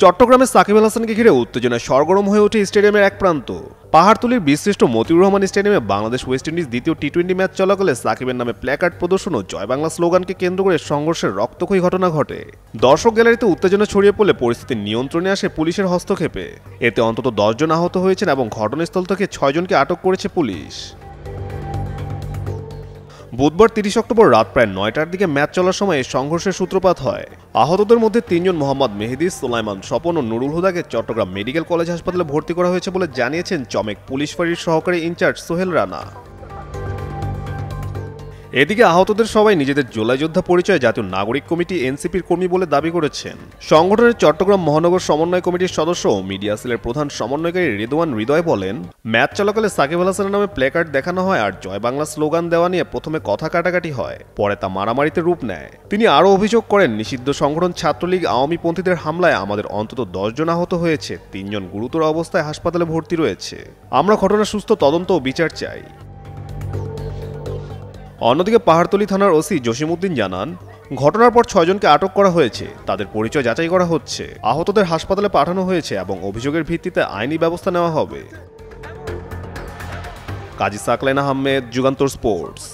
চট্টগ্রামে সাকিব আল হাসানকে ঘিরে উত্তেজনায় সরগরম হয়ে ওঠে স্টেডিয়ামের এক প্রান্ত। পাহাড়তলীর বীরশ্রেষ্ঠ মতিউর রহমান স্টেডিয়ামে বাংলাদেশ ওয়েস্ট ইন্ডিজ দ্বিতীয় টি-20 ম্যাচ চলাকালে সাকিবের নামে প্ল্যাকার্ড প্রদর্শন ও জয় বাংলা স্লোগানকে কেন্দ্র করে সংঘর্ষের রক্তক্ষয়ী ঘটনা ঘটে। দর্শক গ্যালারিতে উত্তেজনা ছড়িয়ে পড়লে পরিস্থিতি নিয়ন্ত্রণে আসে পুলিশের হস্তক্ষেপে। এতে অন্তত 10 জন আহত হয়েছেন এবং ঘটনাস্থল থেকে 6 জনকে আটক করেছে পুলিশ। বুধবার 30 অক্টোবর রাত প্রায় 9টার দিকে ম্যাচ চলার সময় এই সংঘর্ষের সূত্রপাত হয়। আহতদের মধ্যে 3 জন মোহাম্মদ মেহেদি, সুলাইমান স্বপন ও নুরুল হুদাকে চট্টগ্রাম মেডিকেল কলেজ হাসপাতালে ভর্তি করা হয়েছে বলে জানিয়েছেন চমেক পুলিশ ফাঁড়ির সহকারী ইনচার্জ সোহেল রানা। এদিকে আহতদের সবাই নিজেদের জুলাই যোদ্ধা পরিচয়ে জাতীয় নাগরিক কমিটি এনসিপির কর্মী বলে দাবি করেছেন। সংগঠনের চট্টগ্রাম মহানগর সমন্বয় কমিটির সদস্য ও মিডিয়া সেলের প্রধান সমন্বয়কারী রিদওয়ান হৃদয় বলেন, ম্যাচ চলাকালে সাকিব আল হাসানের নামে প্ল্যাকার্ড দেখানো হয় আর জয় বাংলা স্লোগান দেওয়া নিয়ে প্রথমে কথা কাটাকাটি হয়, পরে তা মারামারিতে রূপ নেয়। তিনি আরও অভিযোগ করেন, নিষিদ্ধ সংগঠন ছাত্রলীগ আওয়ামী পন্থীদের হামলায় আমাদের অন্তত 10 জন আহত হয়েছে, 3 জন গুরুতর অবস্থায় হাসপাতালে ভর্তি রয়েছে। আমরা ঘটনার সুস্থ তদন্ত ও বিচার চাই। অন্যদিকে পাহাড়তলী থানার ওসি জসিমউদ্দিন জানান, ঘটনার পর 6 জনকে আটক করা হয়েছে, তাদের পরিচয় যাচাই করা হচ্ছে। আহতদের হাসপাতালে পাঠানো হয়েছে এবং অভিযোগের ভিত্তিতে আইনি ব্যবস্থা নেওয়া হবে। কাজী সাকলাইন আহমেদ, যুগান্তর স্পোর্টস।